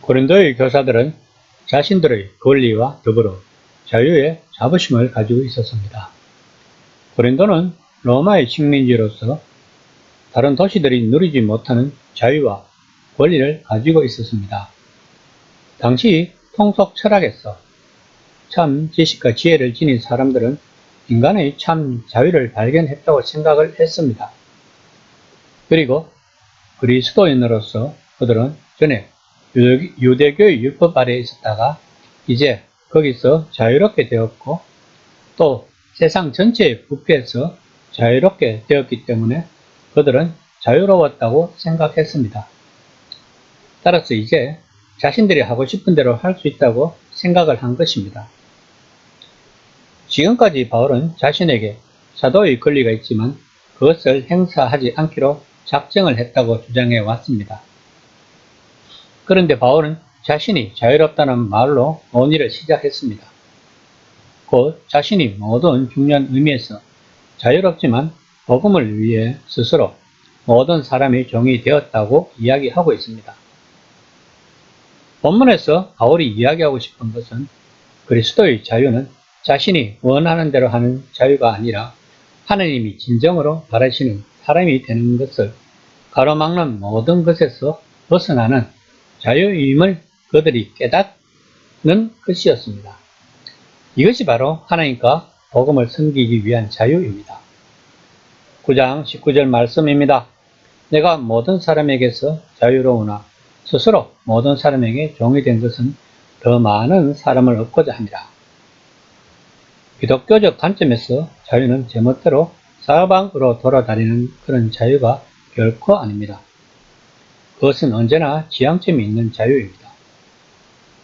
고린도의 교사들은 자신들의 권리와 더불어 자유의 자부심을 가지고 있었습니다. 고린도는 로마의 식민지로서 다른 도시들이 누리지 못하는 자유와 권리를 가지고 있었습니다. 당시 통속 철학에서 참 지식과 지혜를 지닌 사람들은 인간의 참 자유를 발견했다고 생각을 했습니다. 그리고 그리스도인으로서 그들은 전에 유대교의 율법 아래에 있었다가 이제 거기서 자유롭게 되었고 또 세상 전체의 부패에서 자유롭게 되었기 때문에 그들은 자유로웠다고 생각했습니다. 따라서 이제 자신들이 하고 싶은 대로 할 수 있다고 생각을 한 것입니다. 지금까지 바울은 자신에게 사도의 권리가 있지만 그것을 행사하지 않기로 작정을 했다고 주장해 왔습니다. 그런데 바울은 자신이 자유롭다는 말로 논의를 시작했습니다. 곧 자신이 모든 중요한 의미에서 자유롭지만 복음을 위해 스스로 모든 사람의 종이 되었다고 이야기하고 있습니다. 본문에서 바울이 이야기하고 싶은 것은 그리스도의 자유는 자신이 원하는 대로 하는 자유가 아니라 하나님이 진정으로 바라시는 사람이 되는 것을 가로막는 모든 것에서 벗어나는 자유임을 그들이 깨닫는 것이었습니다. 이것이 바로 하나님과 복음을 섬기기 위한 자유입니다. 9장 19절 말씀입니다. 내가 모든 사람에게서 자유로우나 스스로 모든 사람에게 종이 된 것은 더 많은 사람을 얻고자 합니다. 기독교적 관점에서 자유는 제멋대로 사방으로 돌아다니는 그런 자유가 결코 아닙니다. 그것은 언제나 지향점이 있는 자유입니다.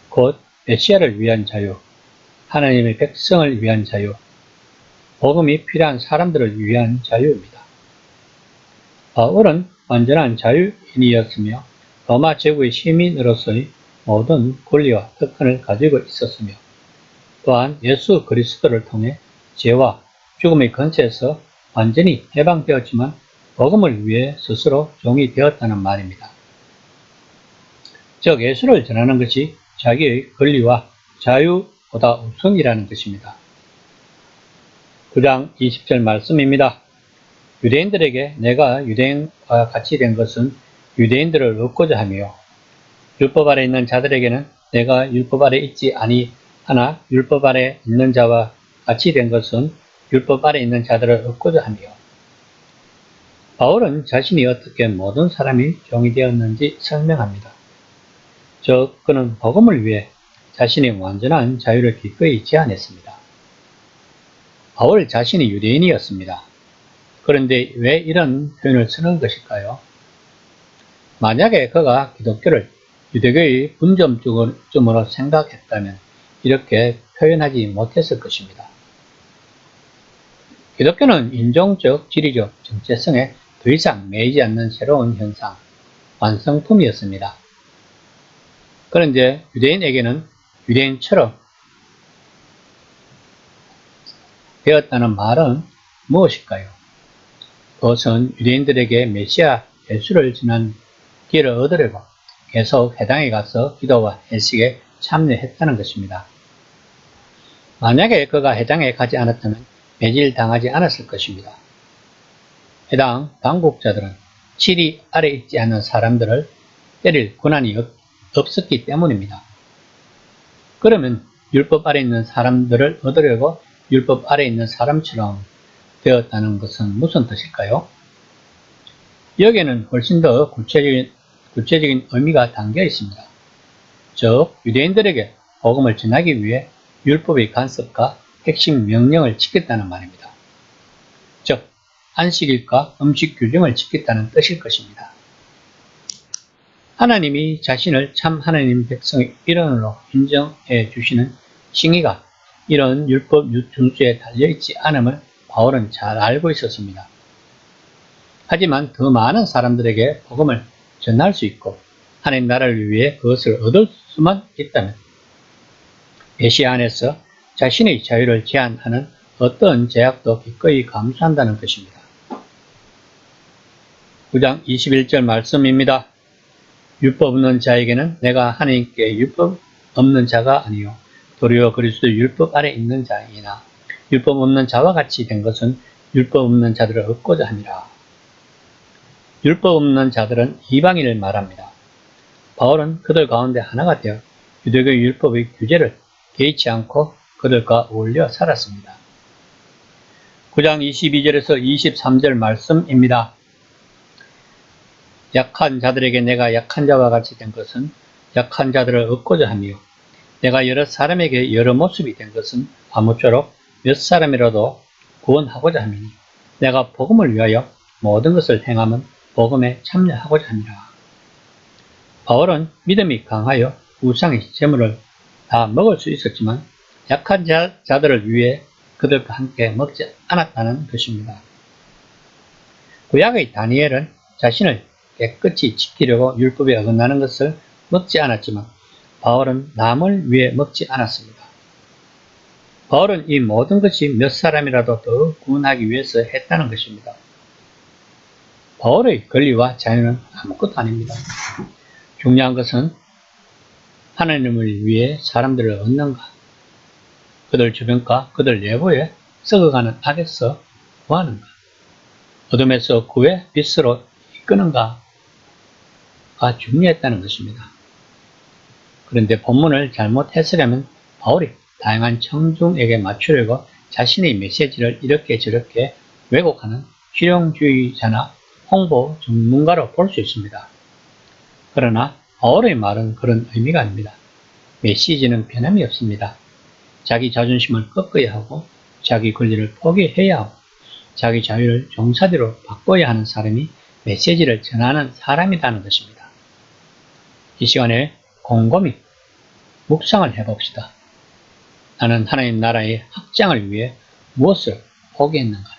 곧 메시아를 위한 자유, 하나님의 백성을 위한 자유, 복음이 필요한 사람들을 위한 자유입니다. 바울은 완전한 자유인이었으며 로마 제국의 시민으로서의 모든 권리와 특권을 가지고 있었으며 또한 예수 그리스도를 통해 죄와 죽음의 권세에서 완전히 해방되었지만 복음을 위해 스스로 종이 되었다는 말입니다. 즉 예수를 전하는 것이 자기의 권리와 자유보다 우선이라는 것입니다. 9장 20절 말씀입니다. 유대인들에게 내가 유대인과 같이 된 것은 유대인들을 얻고자 하며 율법 아래 있는 자들에게는 내가 율법 아래 있지 아니하나 율법 아래 있는 자와 같이 된 것은 율법 아래 있는 자들을 얻고자 하며 바울은 자신이 어떻게 모든 사람이 종이 되었는지 설명합니다. 즉 그는 복음을 위해 자신의 완전한 자유를 기꺼이 제안했습니다. 바울 자신이 유대인이었습니다. 그런데 왜 이런 표현을 쓰는 것일까요? 만약에 그가 기독교를 유대교의 분점으로 생각했다면 이렇게 표현하지 못했을 것입니다. 기독교는 인종적, 지리적 정체성에 더 이상 매이지 않는 새로운 현상, 완성품이었습니다. 그런데 유대인에게는 유대인처럼 되었다는 말은 무엇일까요? 그것은 유대인들에게 메시아 예수를 전한 기회를 얻으려고 계속 회당에 가서 기도와 회식에 참여했다는 것입니다. 만약에 그가 회당에 가지 않았다면 매질당하지 않았을 것입니다. 해당 당국자들은 칠이 아래 있지 않은 사람들을 때릴 권한이 없었기 때문입니다. 그러면 율법 아래 있는 사람들을 얻으려고 율법 아래 있는 사람처럼 되었다는 것은 무슨 뜻일까요? 여기에는 훨씬 더 구체적인 의미가 담겨 있습니다. 즉 유대인들에게 복음을 전하기 위해 율법의 간섭과 핵심 명령을 지켰다는 말입니다. 즉 안식일과 음식 규정을 지켰다는 뜻일 것입니다. 하나님이 자신을 참 하나님 백성의 일원으로 인정해 주시는 칭의가 이런 율법 준수에 달려있지 않음을 바울은 잘 알고 있었습니다. 하지만 더 많은 사람들에게 복음을 전할 수 있고 하나님 나라를 위해 그것을 얻을 수만 있다면 메시아 안에서 자신의 자유를 제한하는 어떤 제약도 기꺼이 감수한다는 것입니다. 9장 21절 말씀입니다. 율법 없는 자에게는 내가 하나님께 율법 없는 자가 아니요 도리어 그리스도 율법 아래 있는 자이나 율법 없는 자와 같이 된 것은 율법 없는 자들을 얻고자 함이라. 율법 없는 자들은 이방인을 말합니다. 바울은 그들 가운데 하나가 되어 유대교 율법의 규제를 개의치 않고 그들과 어울려 살았습니다. 9장 22절에서 23절 말씀입니다. 약한 자들에게 내가 약한 자와 같이 된 것은 약한 자들을 얻고자 하며 내가 여러 사람에게 여러 모습이 된 것은 아무쪼록 몇 사람이라도 구원하고자 함이니 내가 복음을 위하여 모든 것을 행함은 복음에 참여하고자 함이라. 바울은 믿음이 강하여 우상의 제물을 다 먹을 수 있었지만 약한 자들을 위해 그들과 함께 먹지 않았다는 것입니다. 구약의 다니엘은 자신을 깨끗이 지키려고 율법에 어긋나는 것을 먹지 않았지만 바울은 남을 위해 먹지 않았습니다. 바울은 이 모든 것이 몇 사람이라도 더 구원하기 위해서 했다는 것입니다. 바울의 권리와 자유는 아무것도 아닙니다. 중요한 것은 하나님을 위해 사람들을 얻는가, 그들 주변과 그들 내부에 썩어가는 악에서 구하는가, 어둠에서 구해 빛으로 이끄는가가 중요했다는 것입니다. 그런데 본문을 잘못 해석하면 바울이 다양한 청중에게 맞추려고 자신의 메시지를 이렇게 저렇게 왜곡하는 실용주의자나 홍보 전문가로 볼 수 있습니다. 그러나 바울의 말은 그런 의미가 아닙니다. 메시지는 변함이 없습니다. 자기 자존심을 꺾어야 하고 자기 권리를 포기해야 하고 자기 자유를 종사대로 바꿔야 하는 사람이 메시지를 전하는 사람이라는 것입니다. 이 시간에 곰곰이 묵상을 해봅시다. 나는 하나님 나라의 확장을 위해 무엇을 포기했는가?